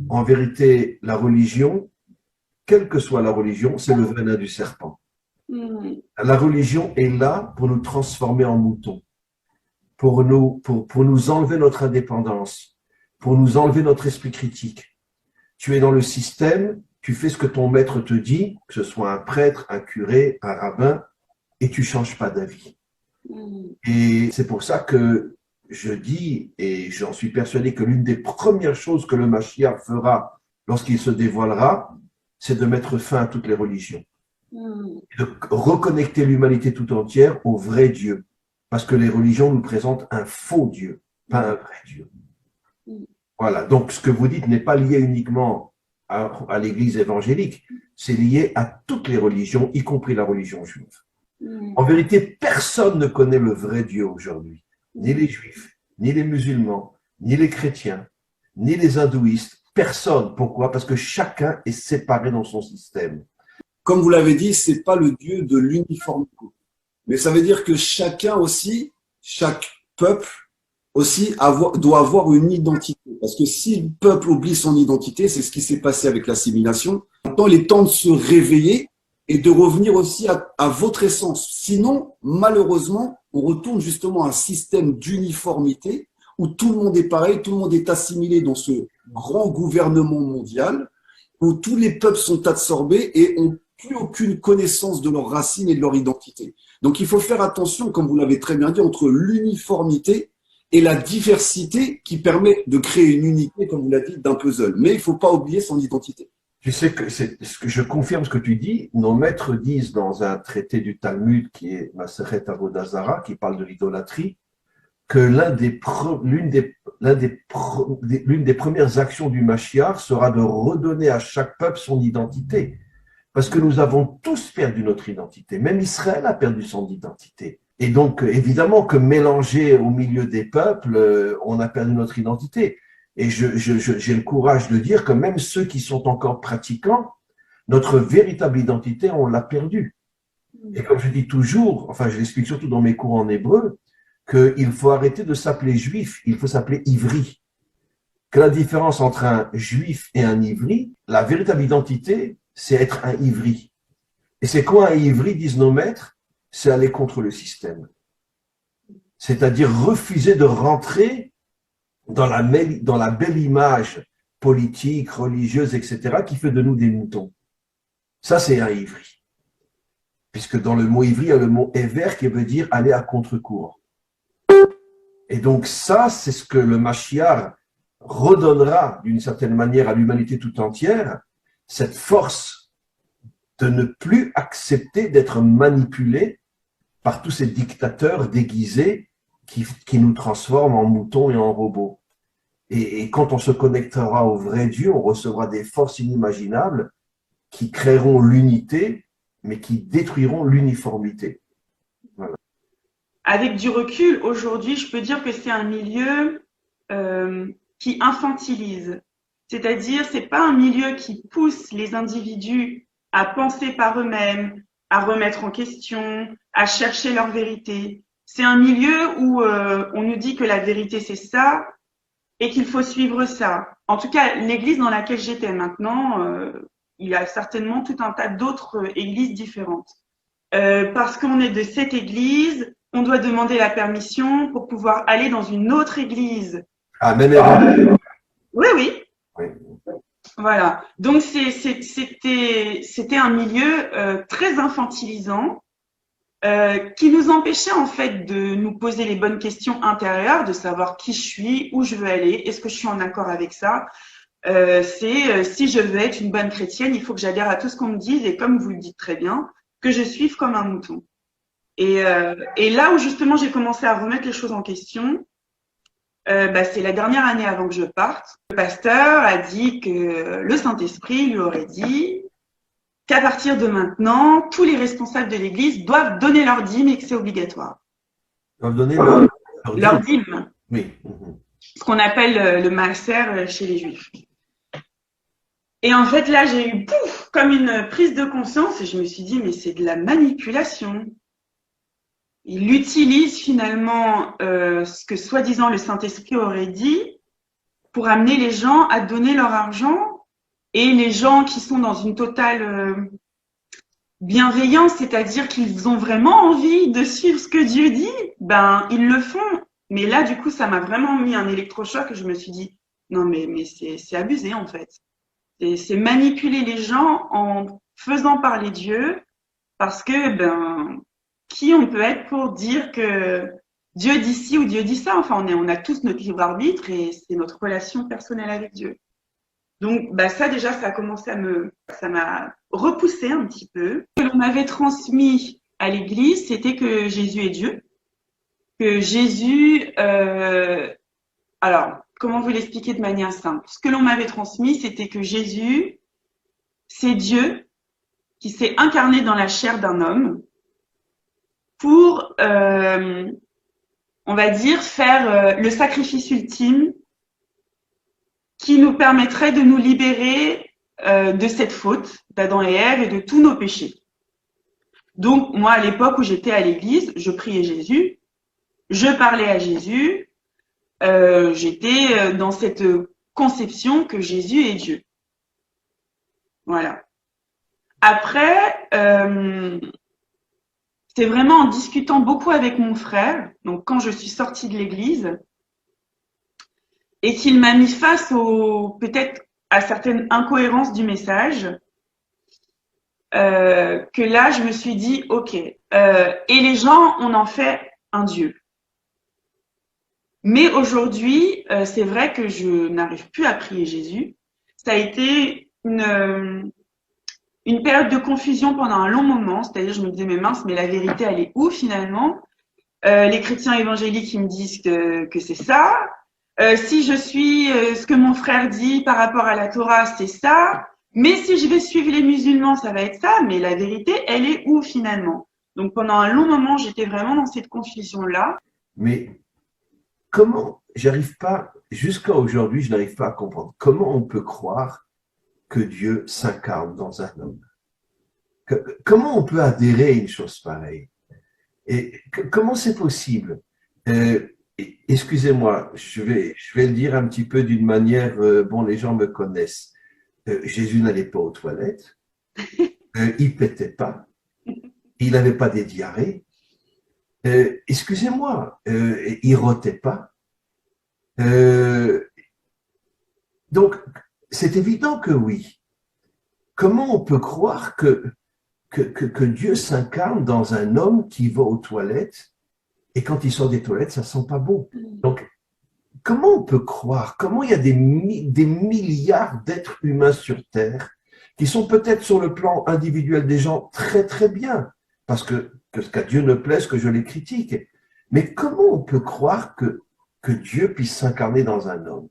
En vérité, la religion, quelle que soit la religion, c'est le venin du serpent. Mm. La religion est là pour nous transformer en moutons, pour nous enlever notre indépendance, pour nous enlever notre esprit critique. Tu es dans le système, tu fais ce que ton maître te dit, que ce soit un prêtre, un curé, un rabbin, et tu changes pas d'avis. Mm. Et c'est pour ça que je dis, et j'en suis persuadé que l'une des premières choses que le Mashiach fera lorsqu'il se dévoilera, c'est de mettre fin à toutes les religions, Mm. de reconnecter l'humanité tout entière au vrai Dieu. Parce que les religions nous présentent un faux Dieu, pas un vrai Dieu. Mm. Voilà, donc ce que vous dites n'est pas lié uniquement à l'Église évangélique, c'est lié à toutes les religions, y compris la religion juive. Mm. En vérité, personne ne connaît le vrai Dieu aujourd'hui, ni Mm. les juifs, ni les musulmans, ni les chrétiens, ni les hindouistes, personne. Pourquoi? Parce que chacun est séparé dans son système. Comme vous l'avez dit, c'est pas le Dieu de l'uniformité. Mais ça veut dire que chacun aussi, chaque peuple aussi doit avoir une identité. Parce que si le peuple oublie son identité, c'est ce qui s'est passé avec l'assimilation. Maintenant, il est temps de se réveiller et de revenir aussi à votre essence. Sinon, malheureusement, on retourne justement à un système d'uniformité où tout le monde est pareil, tout le monde est assimilé dans ce grand gouvernement mondial, où tous les peuples sont absorbés et ont plus aucune connaissance de leurs racines et de leur identité. Donc il faut faire attention, comme vous l'avez très bien dit, entre l'uniformité et la diversité qui permet de créer une unité, comme vous l'avez dit, d'un puzzle. Mais il ne faut pas oublier son identité. Tu sais que je confirme ce que tu dis. Nos maîtres disent dans un traité du Talmud qui est Masechet Avodah Zarah, qui parle de l'idolâtrie, que l'une des premières actions du Mashiach sera de redonner à chaque peuple son identité. Parce que nous avons tous perdu notre identité. Même Israël a perdu son identité. Et donc, évidemment que mélangé au milieu des peuples, on a perdu notre identité. Et j'ai le courage de dire que même ceux qui sont encore pratiquants, notre véritable identité, on l'a perdue. Et comme je dis toujours, enfin je l'explique surtout dans mes cours en hébreu, qu'il faut arrêter de s'appeler juif, il faut s'appeler ivri. Que la différence entre un juif et un ivri, la véritable identité, c'est être un ivri. Et c'est quoi un ivri, disent nos maîtres? C'est aller contre le système. C'est-à-dire refuser de rentrer dans la belle image politique, religieuse, etc., qui fait de nous des moutons. Ça, c'est un ivri. Puisque dans le mot ivri, il y a le mot éver qui veut dire aller à contre-courant. Et donc ça, c'est ce que le Mashiach redonnera d'une certaine manière à l'humanité tout entière, cette force de ne plus accepter d'être manipulé par tous ces dictateurs déguisés qui nous transforment en moutons et en robots. Et quand on se connectera au vrai Dieu, on recevra des forces inimaginables qui créeront l'unité, mais qui détruiront l'uniformité. Voilà. Avec du recul, aujourd'hui, je peux dire que c'est un milieu qui infantilise. C'est-à-dire, c'est pas un milieu qui pousse les individus à penser par eux-mêmes, à remettre en question, à chercher leur vérité. C'est un milieu où on nous dit que la vérité c'est ça et qu'il faut suivre ça. En tout cas, l'église dans laquelle j'étais maintenant, il y a certainement tout un tas d'autres églises différentes. Parce qu'on est de cette église, on doit demander la permission pour pouvoir aller dans une autre église. Ah, même erreur. Oui, oui. Oui. Voilà. Donc c'était un milieu très infantilisant qui nous empêchait en fait de nous poser les bonnes questions intérieures, de savoir qui je suis, où je veux aller, est-ce que je suis en accord avec ça. Si je veux être une bonne chrétienne, il faut que j'adhère à tout ce qu'on me dise et comme vous le dites très bien, que je suive comme un mouton. Et là où justement j'ai commencé à remettre les choses en question, c'est la dernière année avant que je parte. Le pasteur a dit que le Saint-Esprit lui aurait dit qu'à partir de maintenant, tous les responsables de l'Église doivent donner leur dîme et que c'est obligatoire. Leur donner Leur dîme. Oui. Ce qu'on appelle le maaser chez les Juifs. Et en fait, là, j'ai eu comme une prise de conscience et je me suis dit, mais c'est de la manipulation. Il utilise finalement ce que soi-disant le Saint-Esprit aurait dit pour amener les gens à donner leur argent, et les gens qui sont dans une totale bienveillance, c'est-à-dire qu'ils ont vraiment envie de suivre ce que Dieu dit, ben ils le font. Mais là, du coup, ça m'a vraiment mis un électrochoc et je me suis dit, non, mais c'est abusé en fait. C'est manipuler les gens en faisant parler Dieu, parce que, ben, qui on peut être pour dire que Dieu dit ci ou Dieu dit ça? Enfin, on a tous notre libre arbitre et c'est notre relation personnelle avec Dieu. Donc, bah, ça déjà, ça a commencé ça m'a repoussé un petit peu. Ce que l'on m'avait transmis à l'église, c'était que Jésus est Dieu. Que Jésus, alors, comment vous l'expliquer de manière simple? Ce que l'on m'avait transmis, c'était que Jésus, c'est Dieu qui s'est incarné dans la chair d'un homme pour, on va dire, faire le sacrifice ultime qui nous permettrait de nous libérer de cette faute d'Adam et Ève et de tous nos péchés. Donc, moi, à l'époque où j'étais à l'église, je priais Jésus, je parlais à Jésus, j'étais dans cette conception que Jésus est Dieu. Voilà. Après, c'est vraiment en discutant beaucoup avec mon frère, donc quand je suis sortie de l'église, et qu'il m'a mis face peut-être à certaines incohérences du message, que là, je me suis dit, ok, et les gens, on en fait un Dieu. Mais aujourd'hui, c'est vrai que je n'arrive plus à prier Jésus. Ça a été une période de confusion pendant un long moment, c'est-à-dire je me disais, mais mince, mais la vérité, elle est où finalement? Les chrétiens évangéliques, ils me disent que c'est ça. Si je suis ce que mon frère dit par rapport à la Torah, c'est ça. Mais si je vais suivre les musulmans, ça va être ça. Mais la vérité, elle est où finalement? Donc pendant un long moment, j'étais vraiment dans cette confusion-là. Mais comment, j'arrive pas, jusqu'à aujourd'hui, je n'arrive pas à comprendre comment on peut croire que Dieu s'incarne dans un homme. Comment on peut adhérer à une chose pareille? Et comment c'est possible? Excusez-moi, je vais le dire un petit peu d'une manière, bon, les gens me connaissent. Jésus n'allait pas aux toilettes, il pétait pas, il n'avait pas des diarrhées. Excusez-moi, il rotait pas. Donc, c'est évident que oui. Comment on peut croire que Dieu s'incarne dans un homme qui va aux toilettes et quand il sort des toilettes, ça sent pas bon. Donc, comment on peut croire? Comment il y a des milliards d'êtres humains sur Terre qui sont peut-être sur le plan individuel des gens très très bien, parce que qu'à Dieu ne plaise que je les critique. Mais comment on peut croire que Dieu puisse s'incarner dans un homme?